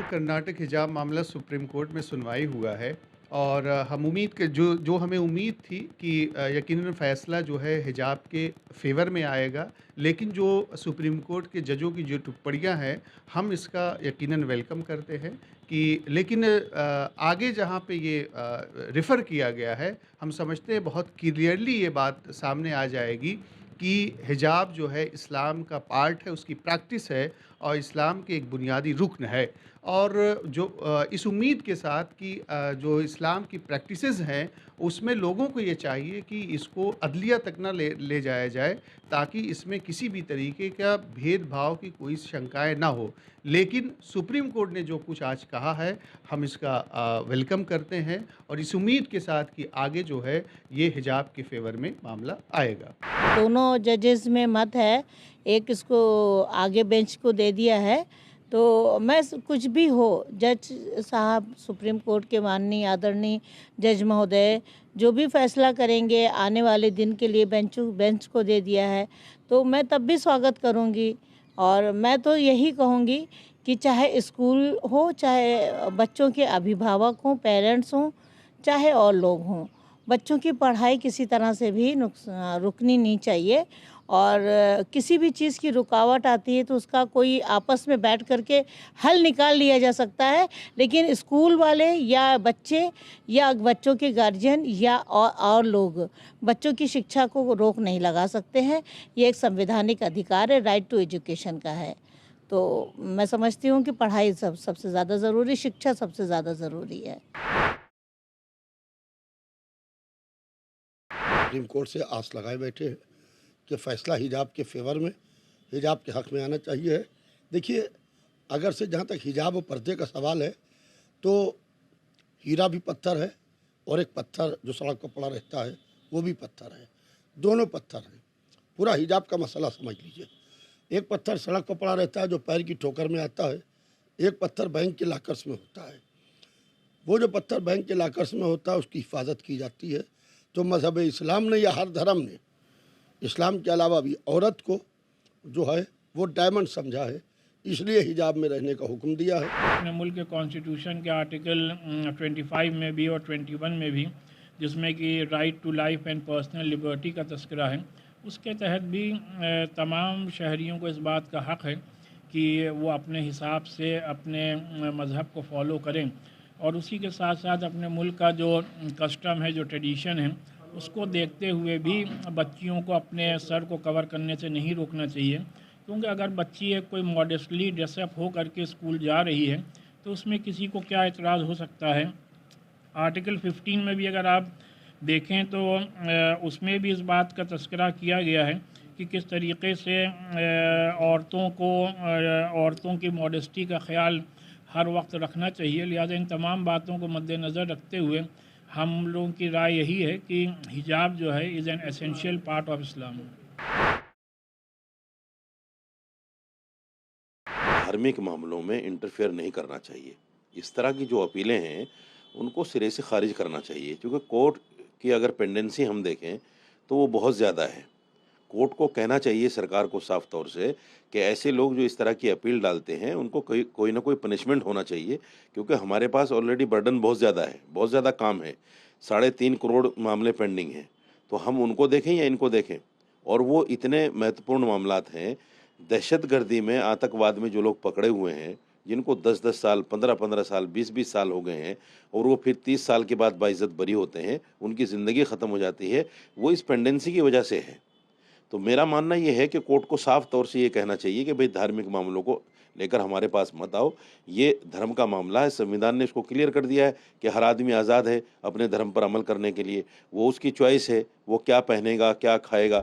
जो कर्नाटक हिजाब मामला सुप्रीम कोर्ट में सुनवाई हुआ है और हम उम्मीद के जो जो हमें उम्मीद थी कि यकीनन फ़ैसला जो है हिजाब के फ़ेवर में आएगा। लेकिन जो सुप्रीम कोर्ट के जजों की जो टिप्पणियाँ हैं, हम इसका यकीनन वेलकम करते हैं कि लेकिन आगे जहाँ पे ये रेफ़र किया गया है, हम समझते हैं बहुत क्लियरली ये बात सामने आ जाएगी कि हिजाब जो है इस्लाम का पार्ट है, उसकी प्रैक्टिस है और इस्लाम के एक बुनियादी रुकन है। और जो इस उम्मीद के साथ कि जो इस्लाम की प्रैक्टिसेस हैं, उसमें लोगों को ये चाहिए कि इसको अदलिया तक ना ले ले जाया जाए, ताकि इसमें किसी भी तरीके का भेदभाव की कोई शंकाएँ ना हो। लेकिन सुप्रीम कोर्ट ने जो कुछ आज कहा है, हम इसका वेलकम करते हैं और इस उम्मीद के साथ कि आगे जो है, ये हिजाब के फ़ेवर में मामला आएगा। दोनों जजेस में मत है, एक इसको आगे बेंच को दे दिया है। तो कुछ भी हो, जज साहब सुप्रीम कोर्ट के माननीय आदरणीय जज महोदय जो भी फैसला करेंगे आने वाले दिन के लिए बेंच को दे दिया है, तो मैं तब भी स्वागत करूंगी। और मैं तो यही कहूंगी कि चाहे स्कूल हो, चाहे बच्चों के अभिभावक हों, पेरेंट्स हों, चाहे और लोग हों, बच्चों की पढ़ाई किसी तरह से भी रुकनी नहीं चाहिए। और किसी भी चीज़ की रुकावट आती है तो उसका कोई आपस में बैठ करके हल निकाल लिया जा सकता है। लेकिन स्कूल वाले या बच्चे या बच्चों के गार्जियन या और लोग बच्चों की शिक्षा को रोक नहीं लगा सकते हैं। ये एक संवैधानिक अधिकार है, राइट टू एजुकेशन का है। तो मैं समझती हूँ कि पढ़ाई सबसे ज़्यादा ज़रूरी, शिक्षा सबसे ज़्यादा ज़रूरी है। सुप्रीम कोर्ट से आस लगाए बैठे हैं कि फ़ैसला हिजाब के फेवर में, हिजाब के हक़ में आना चाहिए है। देखिए, अगर से जहाँ तक हिजाब और पर्दे का सवाल है, तो हीरा भी पत्थर है और एक पत्थर जो सड़क पर पड़ा रहता है वो भी पत्थर है। दोनों पत्थर हैं। पूरा हिजाब का मसला समझ लीजिए। एक पत्थर सड़क पर पड़ा रहता है जो पैर की ठोकर में आता है, एक पत्थर बैंक के लॉकर्स में होता है। वो जो पत्थर बैंक के लॉकर्स में होता है उसकी हिफाजत की जाती है। तो मज़हब इस्लाम ने या हर धर्म ने इस्लाम के अलावा भी औरत को जो है वो डायमंड समझा है, इसलिए हिजाब में रहने का हुक्म दिया है। अपने मुल्क के कॉन्स्टिट्यूशन के आर्टिकल 25 में भी और 21 में भी, जिसमें कि right to life and personal liberty का तस्करा है, उसके तहत भी तमाम शहरियों को इस बात का हक़ है कि वो अपने हिसाब से अपने मज़हब को फॉलो करें और उसी के साथ साथ अपने मुल्क का जो कस्टम है, जो ट्रेडिशन है, उसको देखते हुए भी बच्चियों को अपने सर को कवर करने से नहीं रोकना चाहिए। क्योंकि अगर बच्ची एक कोई मॉडेस्टली ड्रेसअप हो करके स्कूल जा रही है तो उसमें किसी को क्या एतराज़ हो सकता है। आर्टिकल 15 में भी अगर आप देखें तो उसमें भी इस बात का तस्करा किया गया है कि किस तरीके से औरतों की मॉडेस्टी का ख़्याल हर वक्त रखना चाहिए। लिहाजा इन तमाम बातों को मद्देनज़र रखते हुए हम लोगों की राय यही है कि हिजाब जो है is an essential part of Islam. धार्मिक मामलों में इंटरफेयर नहीं करना चाहिए। इस तरह की जो अपीलें हैं उनको सिरे से खारिज करना चाहिए, क्योंकि कोर्ट की अगर पेंडेंसी हम देखें तो वो बहुत ज़्यादा है। कोर्ट को कहना चाहिए सरकार को साफ तौर से कि ऐसे लोग जो इस तरह की अपील डालते हैं उनको कोई ना कोई पनिशमेंट होना चाहिए, क्योंकि हमारे पास ऑलरेडी बर्डन बहुत ज़्यादा है, बहुत ज़्यादा काम है। 3.5 करोड़ मामले पेंडिंग हैं, तो हम उनको देखें या इनको देखें। और वो इतने महत्वपूर्ण मामलात हैं। दहशतगर्दी में, आतंकवाद में जो लोग पकड़े हुए हैं, जिनको 10-10 साल, 15-15 साल, 20-20 साल हो गए हैं और वो फिर 30 साल के बाद बाइज़्ज़त बरी होते हैं, उनकी ज़िंदगी ख़त्म हो जाती है, वो इस पेंडेंसी की वजह से है। तो मेरा मानना ये है कि कोर्ट को साफ तौर से ये कहना चाहिए कि भाई धार्मिक मामलों को लेकर हमारे पास मत आओ। ये धर्म का मामला है, संविधान ने इसको क्लियर कर दिया है कि हर आदमी आज़ाद है अपने धर्म पर अमल करने के लिए। वो उसकी चॉइस है, वो क्या पहनेगा, क्या खाएगा,